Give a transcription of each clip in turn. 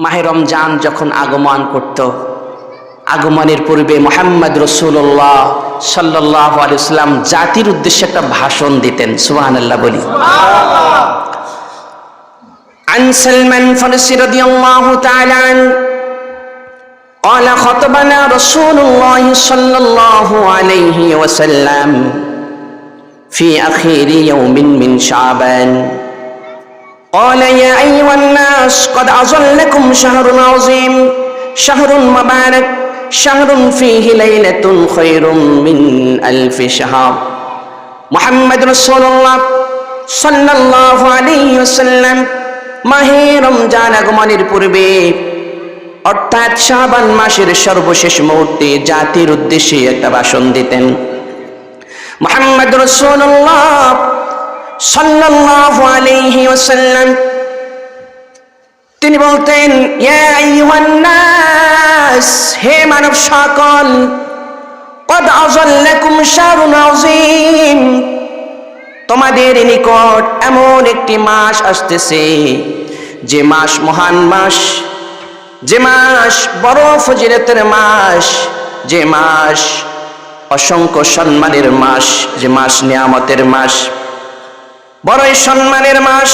মাহে রমজান যখন আগমন করত, আগমনের পূর্বে মুহাম্মদ রাসূলুল্লাহ সাল্লাল্লাহু আলাইহি ওয়াসাল্লাম জাতির উদ্দেশ্যে একটা ভাষণ দিতেন। সুবহানাল্লাহ বলি। عن سلمان الفارسي رضي الله تعالى عنه قال خطبنا رسول الله صلى الله عليه وسلم في أخير يوم من شعبان قال يا أيها الناس قد أظلكم شهر عظيم شهر مبارك شهر فيه ليلة خير من ألف شهر محمد رسول الله صلى الله عليه وسلم মাহে রমজান আগমনের পূর্বে অর্থাৎ শাবান মাসের সর্বশেষ মুহূর্তে জাতির উদ্দেশ্যে একটা ভাষণ দিতেন। মুহাম্মদ রাসূলুল্লাহ সাল্লাল্লাহু আলাইহি ওয়াসাল্লাম তিনি বলতেন, ইয়া আইয়ুহান নাস, হে মানব সকল, কদ আযাল্লাকুম শাহরুন আযীম, তোমাদের নিকট এমন একটি মাস আসতেছে যে মাস মহান মাস, যে মাস বড় ফজিলতের মাস, যে মাস অসংখ্য সম্মানের মাস, যে মাস নিয়ামতের মাস, বড়ই সম্মানের মাস।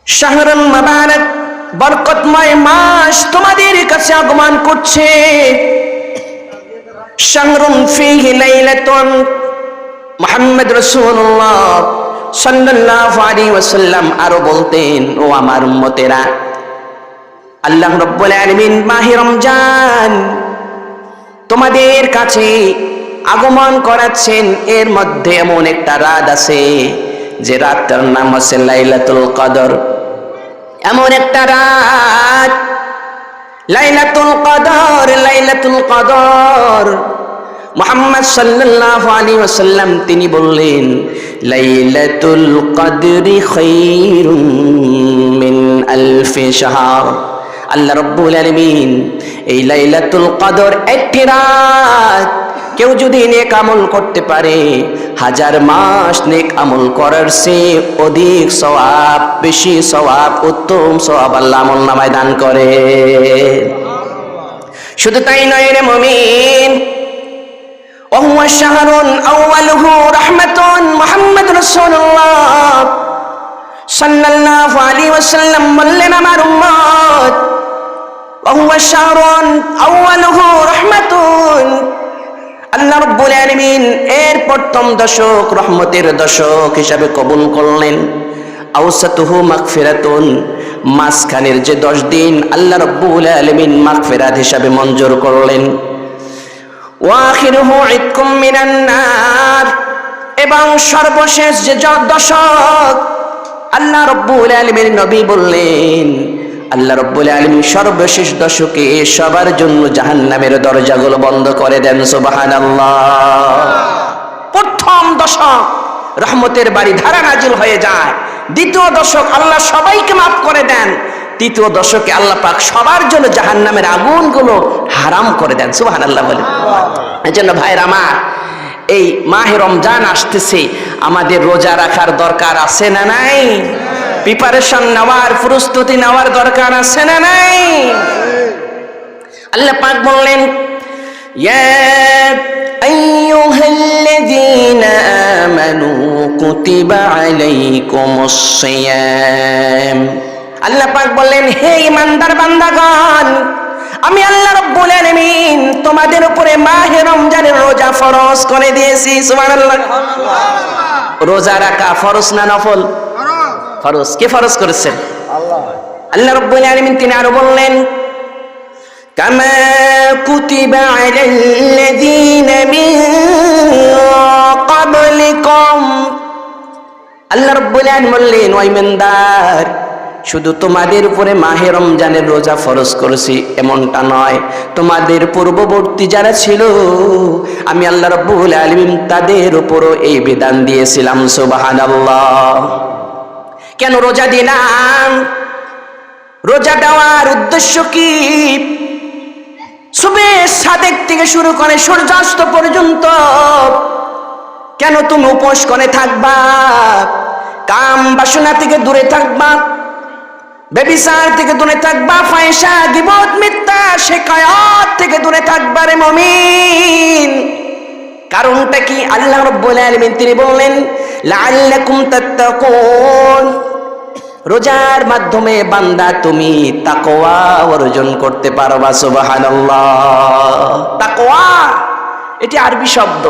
শাহরুন মুবারক, বরকতময় মাস তোমাদের কাছে আগমন করছে। শাহরুন ফীহি লাইলাতুন, মুহাম্মদ রাসূলুল্লাহ সাল্লাল্লাহু আলাইহি ওয়াসাল্লাম আরো বলতেন, ও আমার উম্মতেরা, আল্লাহ রাব্বুল আলামিন মাহে রমজান তোমাদের কাছে আগমন করাচ্ছেন। এর মধ্যে এমন একটা রাত আছে যে রাতটার নাম হচ্ছে লাইলাতুল কদর। এমন একটা রাত লাইলাতুল কদর, লাইলাতুল কদর। মুহাম্মদ সাল্লাল্লাহু আলাইহি ওয়াসাল্লাম তিনি বললেন, লাইলাতুল কদরি খায়রুম মিন আলফি শাহর। আল্লাহ রাব্বুল আলামিন এই লাইলাতুল কদর একটি রাত কেউ যদি নেক আমল করতে পারে, 1000 মাস নেক আমল করার চেয়ে অধিক সওয়াব, বেশি সওয়াব, উত্তম সওয়াব আল্লাহ আমলনামায় দান করে। শুধু তাই নয় রে মুমিন, وهو شهر أوله رحمة محمد رسول الله صلى الله عليه وسلم বললেন, আমার উম্মত, وهو شهر أوله رحمة, আল্লাহ রাব্বুল আলামিন এর প্রথম দশক রহমতের দশক হিসাবে কবুল করলেন। আওসাতুহু মাগফিরাতুন, মাঝখানের যে 10 দিন আল্লাহ রাব্বুল আলামিন মাগফিরাত হিসাবে মঞ্জুর করলেন। ওয়াখিরুহু ইতকুম মিনান নার, এবং সর্বশেষ যে দশক আল্লাহ রাব্বুল আলামিন নবী বললেন, আল্লাহ রাব্বুল আলামিন সর্বশেষ দশকে সবার জন্য জাহান্নামের দরজাগুলো বন্ধ করে দেন। সুবহানাল্লাহ। প্রথম দশক রহমতের বাড়ি ধারা নাজিল হয়ে যায়। দ্বিতীয় দশক আল্লাহ সবাইকে মাফ করে দেন। তৃতীয় দশকে আল্লাহ পাক সবার জন্য জাহান্নামের আগুনগুলো হারাম করে দেন। সুবহানাল্লাহ বলেন। এজন্য ভাইরা আমার, এই মাহে রমজান আসতেছে, আমাদের রোজা রাখার দরকার আছে না নাই? প্রিপারেশন নেওয়ার, প্রস্তুতি নেওয়ার দরকার আছে না নাই? আল্লাহ পাক বললেন, ইয়া আইয়ুহাল্লাযীনা আমানু কুতিবা আলাইকুমুস সিয়াম। আল্লাহ পাক বললেন, হে ঈমানদার বান্দাগণ, আমি আল্লাহ রাব্বুল আলামিন তোমাদের উপরে মাহে রমজানের রোজা ফরজ করে দিয়েছি। সুবহানাল্লাহ। রোজা রাখা ফরজ না নফল? ফরজ। কে ফরজ করেছেন? আল্লাহ। আল্লাহ রাব্বুল আলামিন তিনি আরো বললেন, কামা কুতিবা আলাল্লাযীনা মিন ক্বাবলিকুম। আল্লাহ রাব্বুল আলামিন বললেন, ও ঈমানদার, শুধু তোমাদের উপরে মাহে রমজানের রোজা ফরজ করেছি এমনটা নয়, তোমাদের পূর্ববর্তী যারা ছিল আমি আল্লাহ রাব্বুল আলামিন তাদের উপরও এই বিধান দিয়েছিলাম। সুবহানাল্লাহ। কেন রোজা দিলাম? রোজা দেওয়ার উদ্দেশ্য কি? সুবে সাদেক থেকে শুরু করে সূর্যাস্ত পর্যন্ত কেন তুমি উপোস করে থাকবা? কাম বাসনা থেকে দূরে থাকবা, ব্যভিচার থেকে দূরে থাকবা, ফাহিশা, গীবত, মিথ্যা, শিকায়াত থেকে দূরে থাকবা রে মুমিন। কারণটা কি? আল্লাহ রাব্বুল আলামিন তিনি বললেন লাআল্লাকুম তাত্তাকুন, রোজার মাধ্যমে বান্দা তুমি তাকওয়া অর্জন করতে পারবা। সুবহানাল্লাহ। তাকওয়া এটি আরবি শব্দ,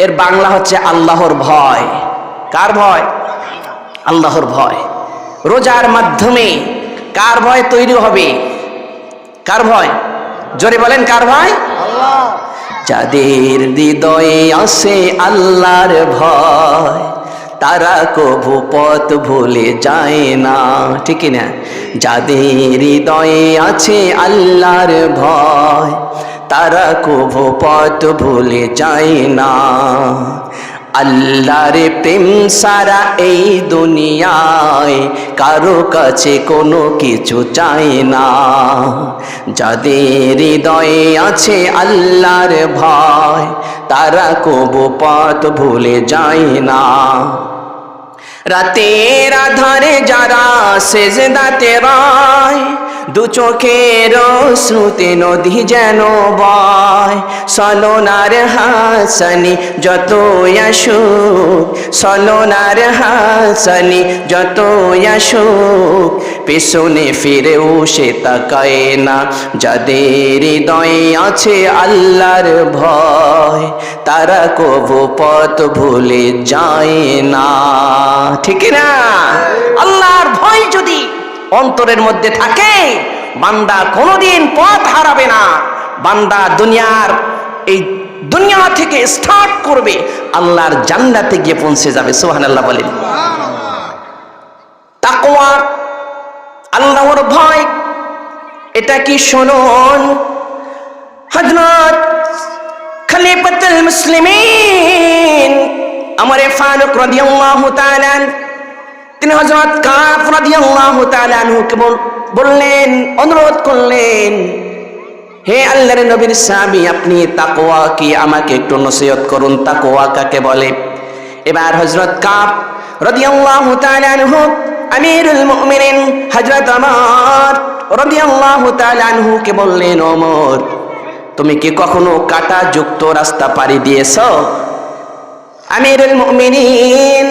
এর বাংলা হচ্ছে আল্লাহর ভয়। কার ভয়? আল্লাহর ভয়। রোজার মাধ্যমে কার ভয় তৈরি হবে? কার ভয়? জোরে বলেন, কার ভয়? আল্লাহ। যাদের হৃদয়ে আছে আল্লাহর ভয় তারা কভু পথ ভুলে যায় না, ঠিক না? যাদের হৃদয়ে আছে আল্লাহর ভয় তারা কভু পথ ভুলে যায় না। আল্লাহর প্রেম সারা এই দুনিয়ায় কারো কাছে কোনো কিছু চায় না। যাদের হৃদয়ে আছে আল্লাহর ভয় তারা কবু পথ ভুলে যায় না। রাতের আধারে যারা সেজদাতে রয় দু চোখের শ্রুতি নদী যেন বয়। সলোনার হাসানি যত আসুক, সলোনার হাসানি যত আসুক, পেছনে ফিরেও সে তাকায় না। যাদের হৃদয়ে আছে আল্লাহর ভয় তারা কবু পথ ভুলে যায় না, ঠিক না? আল্লাহর ভয় যদি অন্তরের মধ্যে থাকে বান্দা কোনোদিন পথ হারাবে না। বান্দা এই দুনিয়া থেকে স্টার্ট করবে, আল্লাহর জান্নাতে গিয়ে পৌঁছে যাবে। সুবহানাল্লাহ বলেন। তাকওয়া, আল্লাহর ভয়, এটা কি শুনুন, হযরত খলিফাতুল মুসলিমিন ওমর ফারুক রাদিয়াল্লাহু তাআলা তিনি হযরত কাব রাদিয়াল্লাহু তাআলা আনহুকে বললেন, অনুরোধ করলেন, হে আল্লাহর নবীর সাহাবী, আপনি তাকওয়া কি আমাকে একটু নসিহত করুন, তাকওয়া কাকে বলে? এবার হযরত কাব রাদিয়াল্লাহু তাআলা আনহু আমিরুল মুমিনিন হযরত ওমর রাদিয়াল্লাহু তাআলা আনহুকে বললেন, ওমর তুমি কি কখনো কাঁটা যুক্ত রাস্তা পাড়ি দিয়েছো? আমিরুল মুমিনিন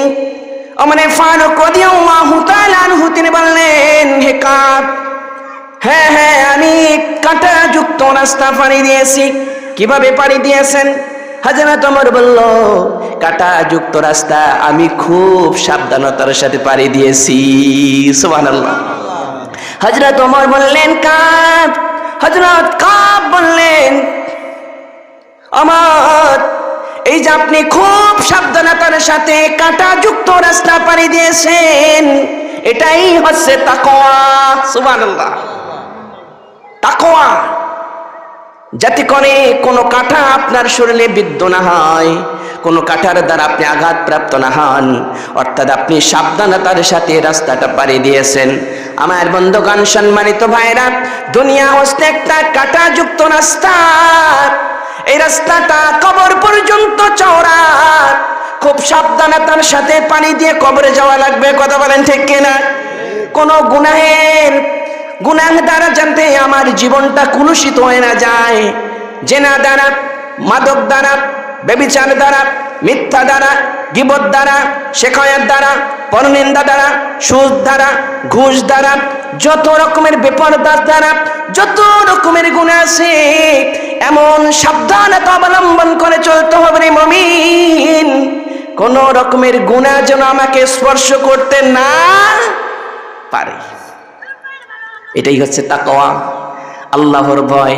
ওমর ফারুক রাদিয়াল্লাহু তাআলা আনহু তিনি বললেন, হে কাব, হ্যাঁ হ্যাঁ আমি কাঁটা যুক্ত রাস্তা পাড়ি দিয়েছি। কিভাবে পাড়ি দিয়েছেন? হযরত ওমর বলল, কাঁটা যুক্ত রাস্তা আমি খুব সাবধানতার সাথে পাড়ি দিয়েছি। সুবহানাল্লাহ। হযরত ওমর বললেন, কাব, হযরত কাব বললেন, ওমর এই যে আপনি খুব সাবধানতার সাথে কাঁটা যুক্ত রাস্তা পাড়ি দিয়েছেন, এটাই হচ্ছে তাকওয়া। সুবহানাল্লাহ। তাকওয়া, যাতে করে কোনো কাঁটা আপনার শরীরে বিদ্ধ না হয়, কোনো কাঁটার দ্বারা আপনি আঘাতপ্রাপ্ত না হন, অর্থাৎ আপনি সাবধানতার সাথে রাস্তাটা পাড়ি দিয়েছেন। আমার বন্ধুগণ, সম্মানিত ভাইরা, দুনিয়া হচ্ছে একটা কাঁটাযুক্ত রাস্তা। এই রাস্তাটা কবর পর্যন্ত চওড়া। খুব সাবধানতার সাথে পানি দিয়ে কবরে যাওয়া লাগবে। কথা বলেন ঠিক কিনা? কোনো গুনাহ দ্বারা জানতে আমার জীবনটা কুলুষিত হয়ে না যায়, জেনা দ্বারা, মাদক দ্বারা, ব্যভিচার দ্বারা, মিথ্যা দ্বারা, গীবত দ্বারা, শিকায়াত দ্বারা, পরনিন্দা দ্বারা, সুদ দ্বারা, ঘুষ দ্বারা, যত রকমের বেপরদার দ্বারা যত রকমের গুনাহ আছে, এমন সাবধানতা অবলম্বন করে চলতে হবে রে মুমিন, কোন রকমের গুনাহ যেন আমাকে স্পর্শ করতে না পারে। এটাই হচ্ছে তাকওয়া, আল্লাহর ভয়।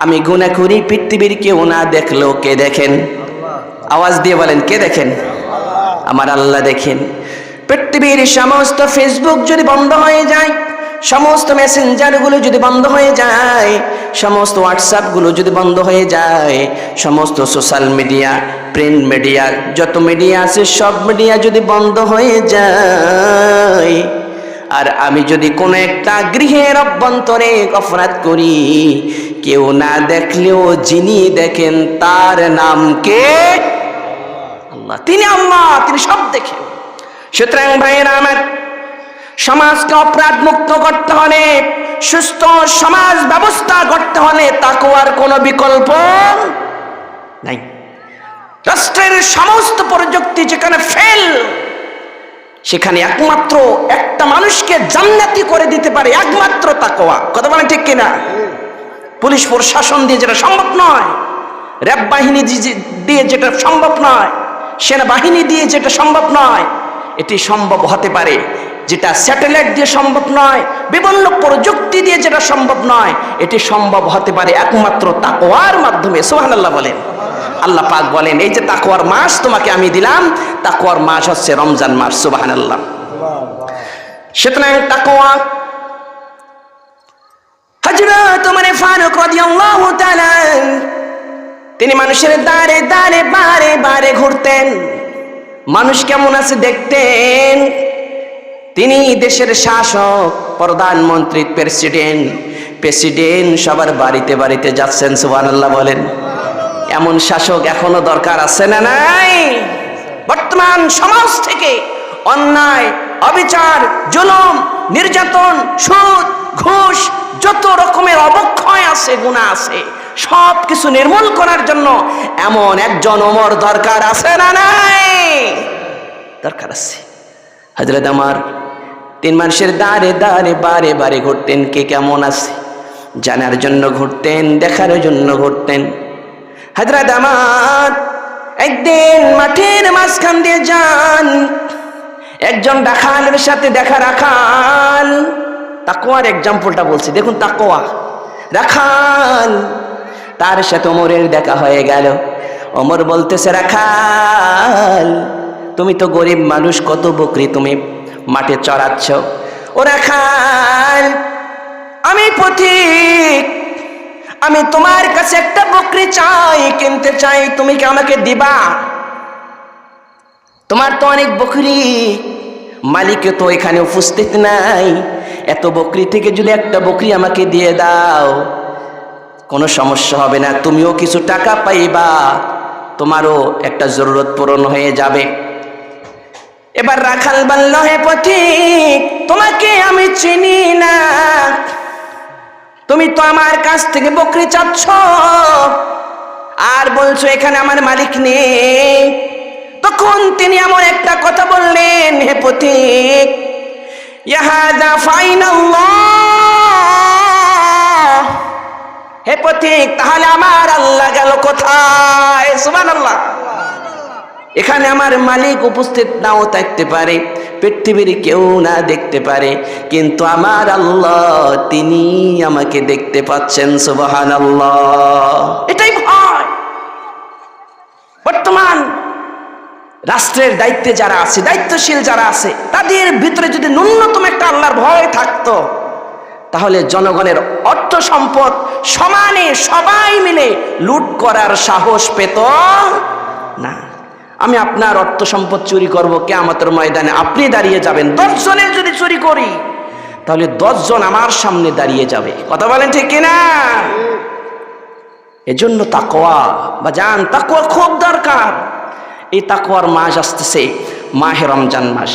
আমি গুনাহ করি, পৃথিবীর কেউ না দেখলেও কে দেখেন? আওয়াজ দিয়ে বলেন, কে দেখেন? আমার আল্লাহ দেখেন। পৃথিবীর সমস্ত ফেসবুক যদি বন্ধ হয়ে যায়, সমস্ত মেসেঞ্জারগুলো যদি বন্ধ হয়ে যায়, সমস্ত হোয়াটসঅ্যাপগুলো যদি বন্ধ হয়ে যায়, সমস্ত সোশ্যাল মিডিয়া, প্রিন্ট মিডিয়া, যত মিডিয়া আছে সব মিডিয়া যদি বন্ধ হয়ে যায়, আর আমি যদি কোনো একটা গৃহের অভ্যন্তরে অপরাধ করি, কেউ না দেখলেও যিনি দেখেন তার নাম কে? আল্লাহ। তিনি আল্লাহ, তিনি সব দেখেন। সুতরাং ভাইয়েরা আমার, সমাজকে অপরাধ মুক্ত করতে হলে, সুস্থ সমাজ ব্যবস্থা করতে হলে তাকওয়ার কোনো বিকল্প নাই। রাষ্ট্রের সমস্ত প্রযুক্তি যেখানে ফেল, সেখানে একমাত্র একটা মানুষকে জান্নাতি করে দিতে পারে একমাত্র তাকওয়া। কথা বলেন ঠিক কিনা? পুলিশ প্রশাসন দিয়ে যেটা সম্ভব নয়, র্যাব বাহিনী দিয়ে যেটা সম্ভব নয়, সেনাবাহিনী দিয়ে যেটা সম্ভব নয়, এটি সম্ভব হতে পারে। যেটা স্যাটেলাইট দিয়ে সম্ভব নয়, বিভিন্ন প্রযুক্তি দিয়ে যেটা সম্ভব নয়, এটি সম্ভব হতে পারে একমাত্র তাকওয়ার মাধ্যমে। সুবহানাল্লাহ বলেন। আল্লাহ পাক বলেন, এই যে তাকওয়ার মাস তোমাকে আমি দিলাম, তাকওয়ার মাস হচ্ছে রমজান মাস। সুবহানাল্লাহ। সুতরাং তাকওয়া, হযরত ওমর ফারুক রাদিয়াল্লাহু তাআলা তিনি মানুষের দ্বারে দ্বারে বারে বারে ঘুরতেন, মানুষ কেমন আছে দেখতেন। তিনি দেশের শাসক, প্রধানমন্ত্রী, প্রেসিডেন্ট সবার বাড়িতে বাড়িতে যাচ্ছেন। সুবহানাল্লাহ বলেন। এমন শাসক এখনো দরকার আছে না নাই? বর্তমান সমাজ থেকে অন্যায়, অবিচার, জুলুম, নির্যাতন, সুদ, ঘুষ, যত রকমের অবক্ষয় আছে, গুনাহ আছে, সব কিছু নির্মূল করার জন্য এমন একজন ওমর দরকার আছে না নাই? দরকার আছে। হযরত ওমর তিন মানুষের দ্বারে দ্বারে বারে বারে ঘুরতেন, কে কেমন আছে জানার জন্য ঘুরতেন, দেখার জন্য ঘুরতেন। হযরত ওমর একদিন মাঠের মাঝখান দিয়ে যান, একজন রাখালের সাথে দেখা। রাখাল, তাকওয়ার এক্সাম্পলটা বলছি, দেখুন তাকওয়া। রাখাল, তার সাথে ওমরের দেখা হয়ে গেল। ওমর বলতেছে, রাখাল তুমি তো গরিব মানুষ, কত বকরি তুমি মাঠে চড়াচ্ছ। ও রাখাল, আমি পথিক, আমি তোমার কাছে একটা বকরি চাই, কিনতে চাই, তুমি কি আমাকে দিবা? তোমার তো অনেক বকরি, মালিকে তো এখানে উপস্থিত নাই, এত বকরি থেকে যদি একটা বকরি আমাকে দিয়ে দাও, কোনো সমস্যা হবে না, তুমিও কিছু টাকা পাইবা, তোমারও একটা জরুরত পূরণ হয়ে যাবে। এবার রাখাল বলল, হে পথিক, তোমাকে আমি চিনি না, তুমি তো আমার কাছ থেকে বকরি চাচ্ছ আর বলছো এখানে আমার মালিক নেই। তখন তিনি এমন একটা কথা বললেন, হে পথিক, ইয়াহাদা ফাইনাল্লাহ, হে পথিক তাহলে আমার আল্লাহ গেল কোথায়? সুবহানাল্লাহ। এখানে আমার মালিক উপস্থিত নাও থাকতে পারে, পৃথিবীর কেউ না দেখতে পারে, কিন্তু আমার আল্লাহ তিনি আমাকে দেখতে পাচ্ছেন। সুবহানাল্লাহ। এটাই ভয়। বর্তমান রাষ্ট্রের দায়িত্বে যারা আছে, দায়িত্বশীল যারা আছে, তাদের ভিতরে যদি ন্যূনতম একটা আল্লাহর ভয় থাকতো, তাহলে জনগণের অর্থ সম্পদ সমানে সবাই মিলে লুট করার সাহস পেত না। আমি আপনার অর্থ সম্পদ চুরি করব, কিয়ামতের ময়দানে আপনি দাঁড়িয়ে যাবেন। 10 জনের যদি চুরি করি, তাহলে 10 জন আমার সামনে দাঁড়িয়ে যাবে। কথা বলেন ঠিক কিনা? এজন্য তাকওয়া বা জান, তাকওয়া খুব দরকার। এই তাকওয়ার মাস আসতেছে, মাহে রমজান মাস।